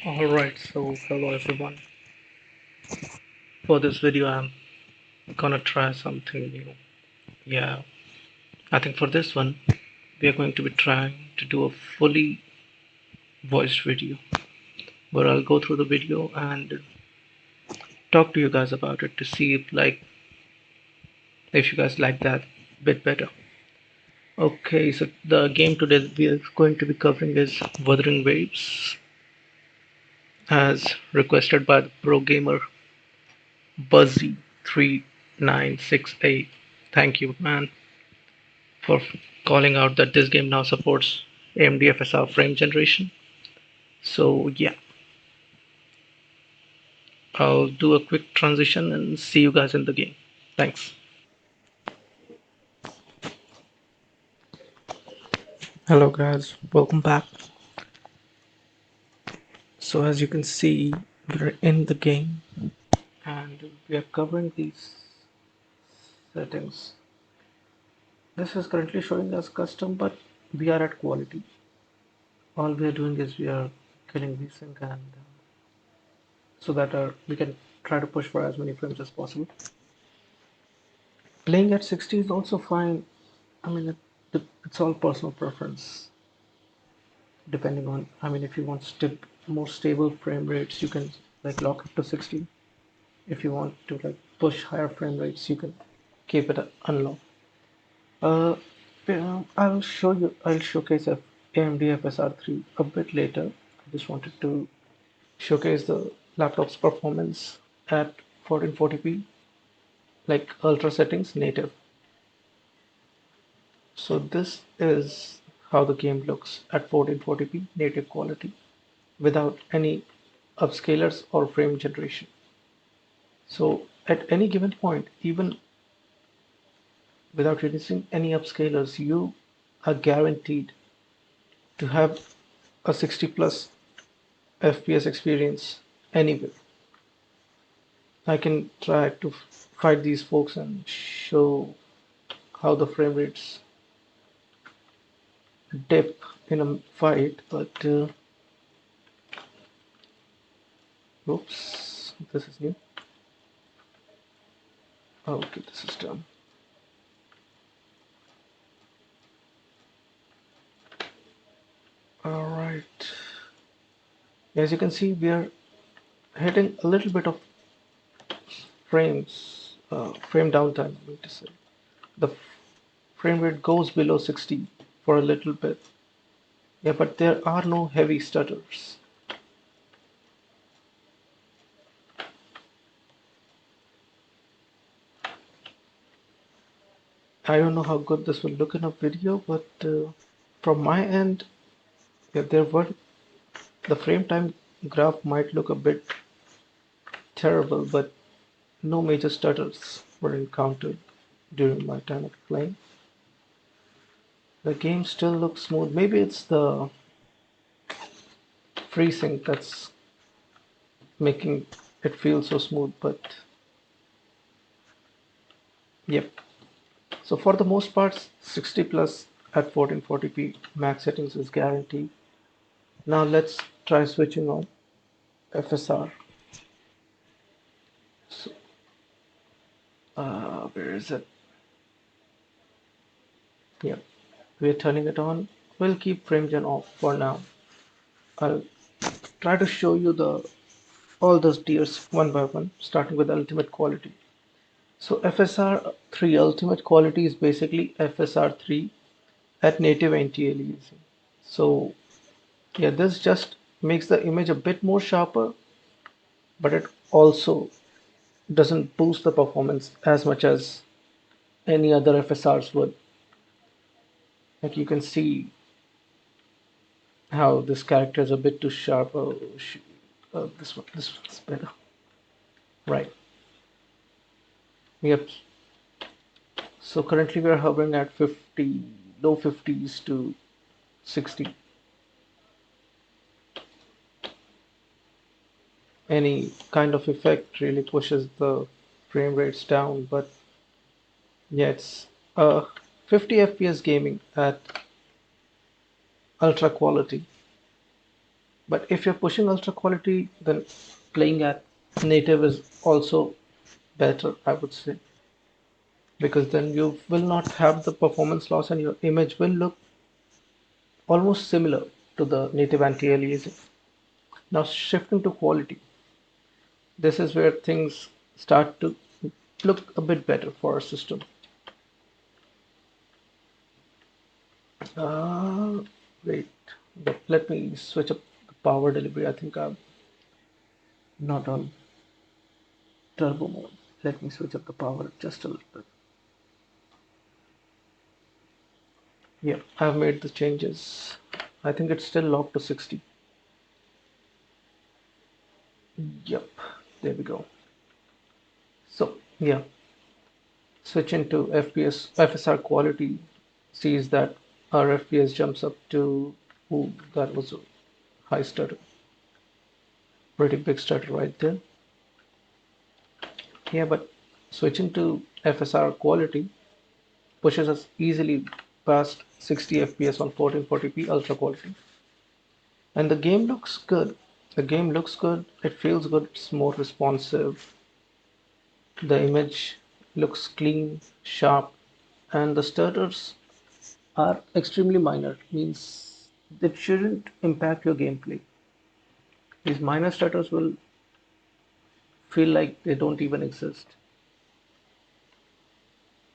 Alright, so hello everyone. For this video, I'm gonna try something new. Yeah, I think for this one, we are going to be trying to do a fully voiced video where I'll go through the video and talk to you guys about it to see if you guys like that bit better. Okay, so the game today we are going to be covering is Wuthering Waves, as requested by the pro gamer Buzzy3968. Thank you, man, for calling out that this game now supports AMD FSR frame generation. So yeah, I'll do a quick transition and see you guys in the game. Thanks. Hello guys, welcome back. So as you can see, we're in the game and we are covering these settings. This is currently showing as custom, but we are at quality. All we are doing is we are killing VSync and so that we can try to push for as many frames as possible. Playing at 60 is also fine. I mean, it's all personal preference. Depending on, I mean, if you want more stable frame rates, you can like lock it to 60. If you want to like push higher frame rates, you can keep it unlocked. Uh, I'll showcase AMD FSR 3 a bit later. I just wanted to showcase the laptop's performance at 1440p, like ultra settings native. So this is how the game looks at 1440p native quality without any upscalers or frame generation. So at any given point, even without releasing any upscalers, you are guaranteed to have a 60 plus FPS experience anywhere. I can try to fight these folks and show how the frame rates dip in a fight, but oops, this is new. Okay, this is done. All right. As you can see, we are hitting a little bit of frame downtime. I mean to say, the frame rate goes below 60 for a little bit. Yeah, but there are no heavy stutters. I don't know how good this will look in a video, but from my end, yeah, the frame time graph might look a bit terrible, but no major stutters were encountered during my time of playing. The game still looks smooth. Maybe it's the FreeSync that's making it feel so smooth, but yep. So for the most part, 60 plus at 1440p max settings is guaranteed. Now let's try switching on FSR. So, where is it? Yeah, we're turning it on. We'll keep frame gen off for now. I'll try to show you the all those tiers one by one, starting with ultimate quality. So FSR 3 ultimate quality is basically FSR 3 at native anti-aliasing. So yeah, this just makes the image a bit more sharper, but it also doesn't boost the performance as much as any other FSRs would. Like you can see how this character is a bit too sharp. Oh, this one's better. Right. Yep. So currently we are hovering at 50, low 50s to 60. Any kind of effect really pushes the frame rates down, but yeah, it's 50 FPS gaming at ultra quality. But if you're pushing ultra quality, then playing at native is also better, I would say, because then you will not have the performance loss and your image will look almost similar to the native anti-aliasing. Now shifting to quality, this is where things start to look a bit better for our system. Uh, Wait, but let me switch up the power delivery. I think I'm not on turbo mode. Let me switch up the power just a little bit. Yeah, I've made the changes. I think it's still locked to 60. Yep, there we go. So, yeah, switching to FPS, FSR quality sees that our FPS jumps up to, ooh, that was a high stutter. Pretty big stutter right there. Yeah, but switching to FSR quality pushes us easily past 60 FPS on 1440p ultra quality. And the game looks good. The game looks good, it feels good, it's more responsive. The image looks clean, sharp, and the stutters are extremely minor, means it shouldn't impact your gameplay. These minor stutters will feel like they don't even exist.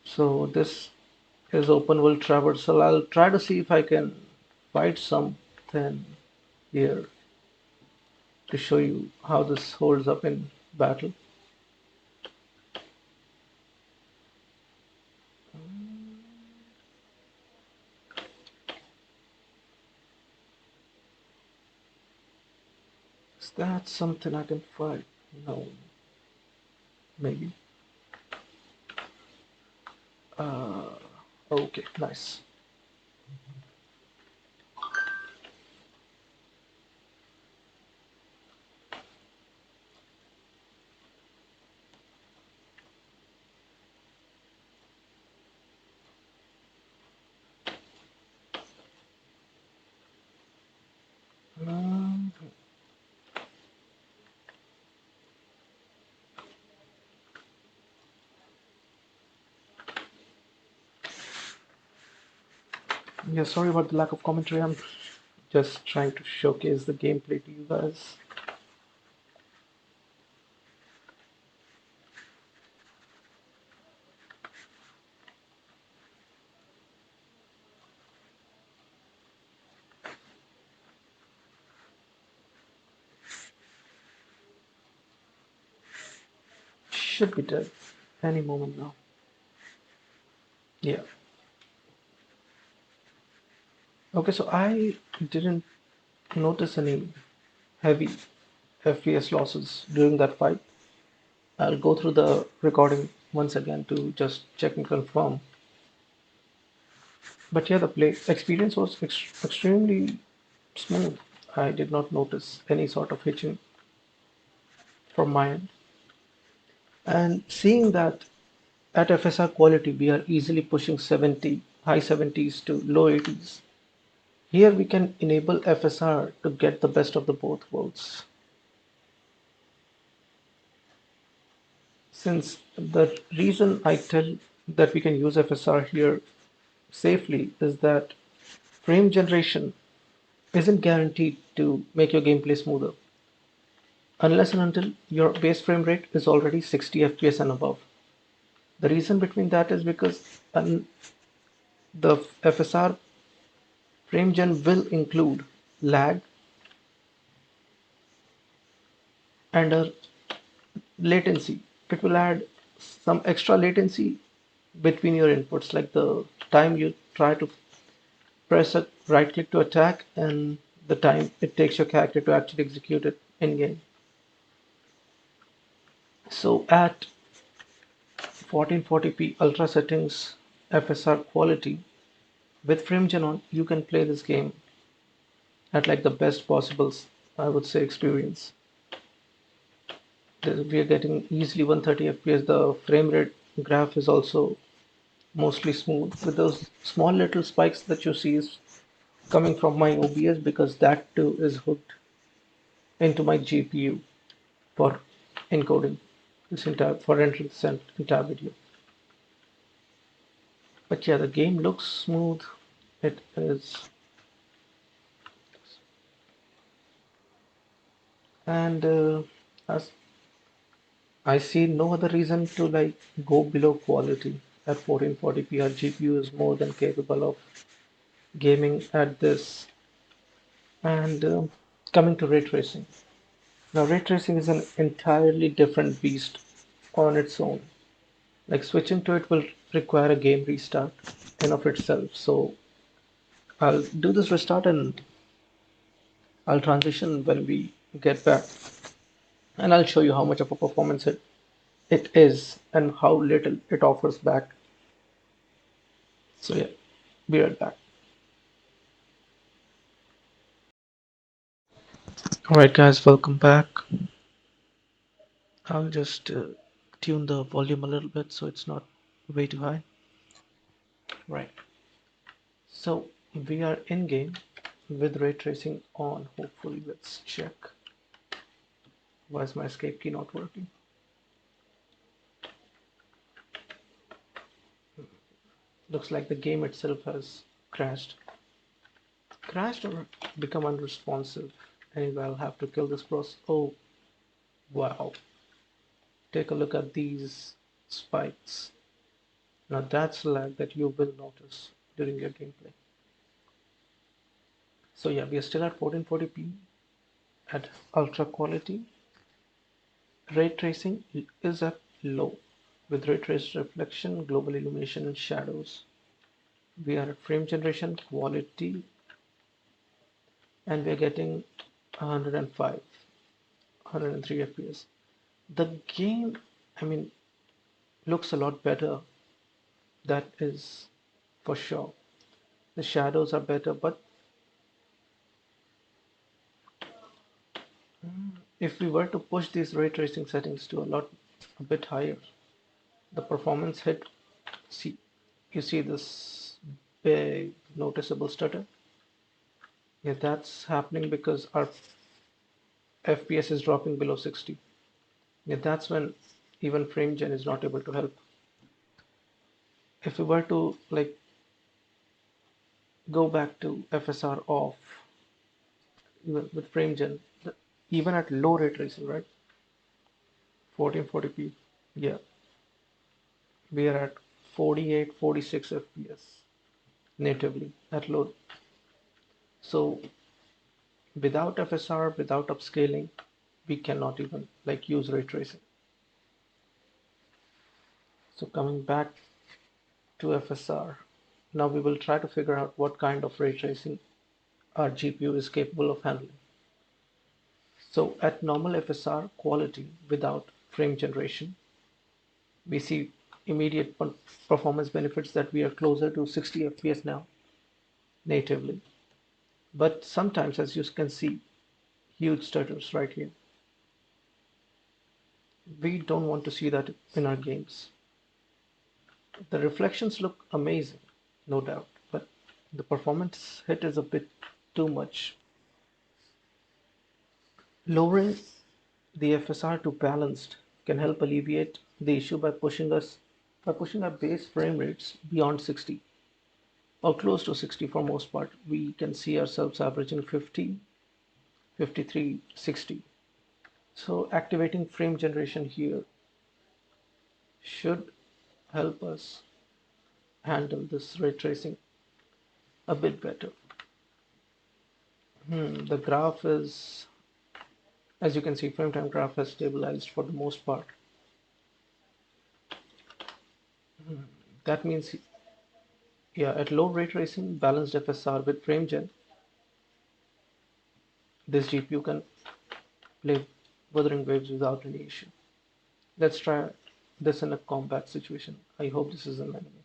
So this is open world traversal. I'll try to see if I can fight something here to show you how this holds up in battle. Is that something I can fight? No, maybe. Uh, okay, nice. Um, yeah, sorry about the lack of commentary. I'm just trying to showcase the gameplay to you guys. Should be dead any moment now. Yeah. Okay, so I didn't notice any heavy FPS losses during that fight. I'll go through the recording once again to just check and confirm. But yeah, the play experience was extremely smooth. I did not notice any sort of hitching from my end. And seeing that at FSR quality, we are easily pushing 70, high 70s to low 80s. Here we can enable FSR to get the best of the both worlds. Since the reason I tell that we can use FSR here safely is that frame generation isn't guaranteed to make your gameplay smoother unless and until your base frame rate is already 60 FPS and above. The reason between that is because the FSR frame gen will include lag and a latency. It will add some extra latency between your inputs, like the time you try to press a right click to attack and the time it takes your character to actually execute it in game. So at 1440p ultra settings FSR quality with FrameGen on, you can play this game at like the best possible, I would say, experience. We are getting easily 130 FPS. The frame rate graph is also mostly smooth with those small little spikes that you see is coming from my OBS because that too is hooked. into my GPU for encoding for rendering this entire video. But yeah, the game looks smooth. It is, and as I see no other reason to like go below quality. At 1440p, our GPU is more than capable of gaming at this. And coming to ray tracing. Now, ray tracing is an entirely different beast on its own. Like switching to it will require a game restart in of itself. So I'll do this restart and I'll transition when we get back, and I'll show you how much of a performance it is and how little it offers back. So yeah, be right back. Alright guys, welcome back. I'll just tune the volume a little bit so it's not way too high. Right. So we are in game with ray tracing on. Hopefully, let's check. Why is my escape key not working? Looks like the game itself has crashed. Crashed or become unresponsive. Anyway, I'll have to kill this process. Oh, wow. Take a look at these spikes. Now that's lag that you will notice during your gameplay. So yeah, we are still at 1440p at ultra quality. Ray tracing is at low with ray traced reflection, global illumination, and shadows. We are at frame generation quality and we are getting 105, 103 FPS. The game, I mean, looks a lot better. That is for sure. The shadows are better, but if we were to push these ray tracing settings to a bit higher, the performance hit, see, you see this big noticeable stutter? Yeah, that's happening because our FPS is dropping below 60. Yeah, that's when even frame gen is not able to help. If we were to like go back to FSR off with frame gen, even at low ray tracing, right? 1440p, yeah, we are at 48, 46 FPS natively at low. So without FSR, without upscaling, we cannot even like use ray tracing. So coming back to FSR, now we will try to figure out what kind of ray tracing our GPU is capable of handling. So at normal FSR quality without frame generation, we see immediate performance benefits that we are closer to 60 FPS now natively. But sometimes, as you can see, huge stutters right here. We don't want to see that in our games. The reflections look amazing, no doubt, but the performance hit is a bit too much. Lowering the FSR to balanced can help alleviate the issue by pushing our base frame rates beyond 60 or close to 60 for most part. We can see ourselves averaging 50, 53, 60. So activating frame generation here should help us handle this ray tracing a bit better. The graph is, as you can see, frame time graph has stabilized for the most part. That means, yeah, at low ray tracing, balanced FSR with frame gen, this GPU can play Wuthering Waves without any issue. Let's try this in a combat situation. I hope this is an enemy.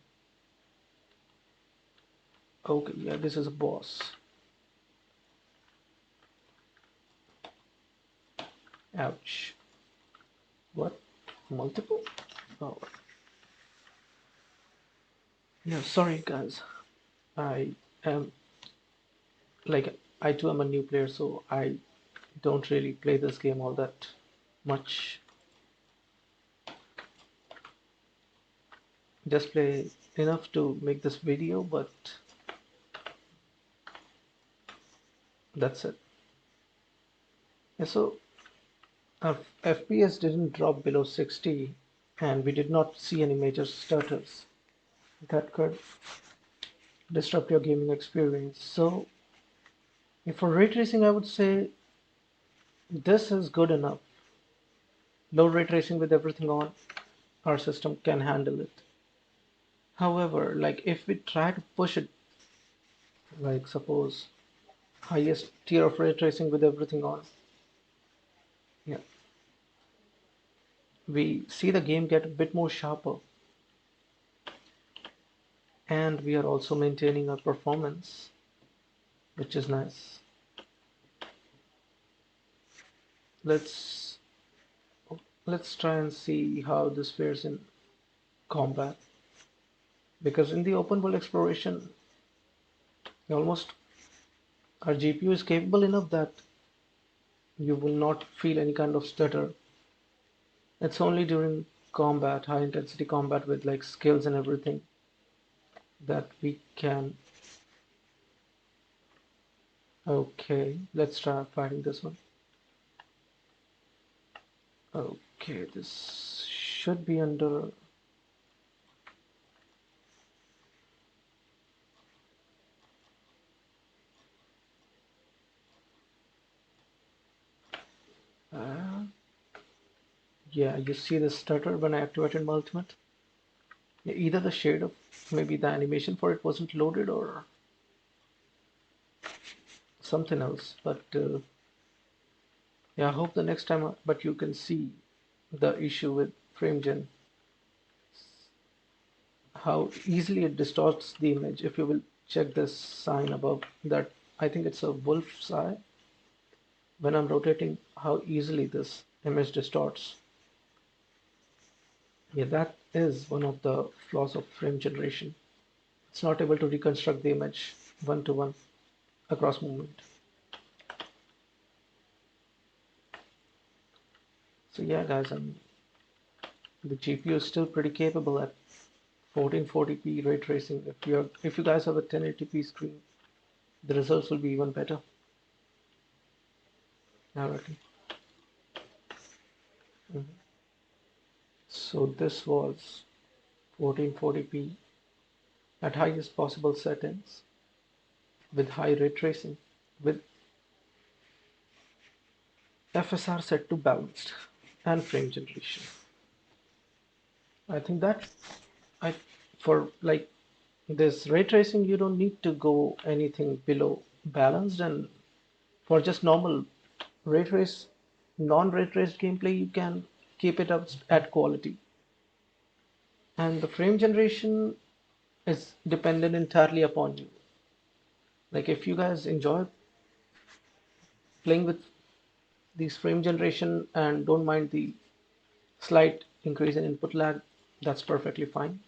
Okay, yeah, this is a boss. Ouch. What? Multiple? Oh, yeah, sorry guys. I am, like, I too am a new player, so I don't really play this game all that much. Just play enough to make this video, but that's it. Yeah, so our FPS didn't drop below 60 and we did not see any major stutters that could disrupt your gaming experience. So for ray tracing, I would say this is good enough. Low ray tracing with everything on, our system can handle it. However, like if we try to push it, like suppose highest tier of ray tracing with everything on, yeah, we see the game get a bit more sharper, and we are also maintaining our performance, which is nice. Let's let's try and see how this fares in combat, because in the open world exploration, almost our GPU is capable enough that you will not feel any kind of stutter. It's only during combat, high intensity combat with like skills and everything, that we can. Okay, let's try fighting this one. Okay, this should be under. Uh, yeah, you see the stutter when I activated my ultimate. Yeah, either the shade of maybe the animation for it wasn't loaded or something else. But yeah, I hope the next time. But you can see the issue with FrameGen, how easily it distorts the image. If you will check this sign above that, I think it's a wolf's eye. When I'm rotating, how easily this image distorts. Yeah, that is one of the flaws of frame generation. It's not able to reconstruct the image one to one across movement. So yeah, guys, the GPU is still pretty capable at 1440p ray tracing. If you guys have a 1080p screen, the results will be even better, I reckon. Mhm. So this was 1440p at highest possible settings with high ray tracing with FSR set to balanced and frame generation. I think that I for like this ray tracing you don't need to go anything below balanced, and for just normal ray trace non-ray traced gameplay you can keep it up at quality, and the frame generation is dependent entirely upon you. Like if you guys enjoy playing with these frame generation and don't mind the slight increase in input lag, that's perfectly fine.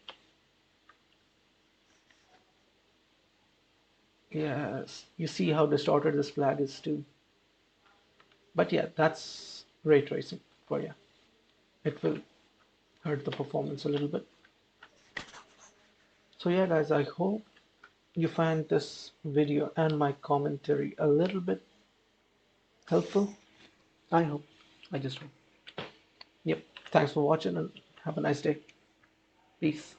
Yes, you see how distorted this flag is too. But yeah, that's ray tracing for you. It will hurt the performance a little bit. So yeah, guys, I hope you find this video and my commentary a little bit helpful. I hope. I just hope. Yep. Thanks for watching and have a nice day. Peace.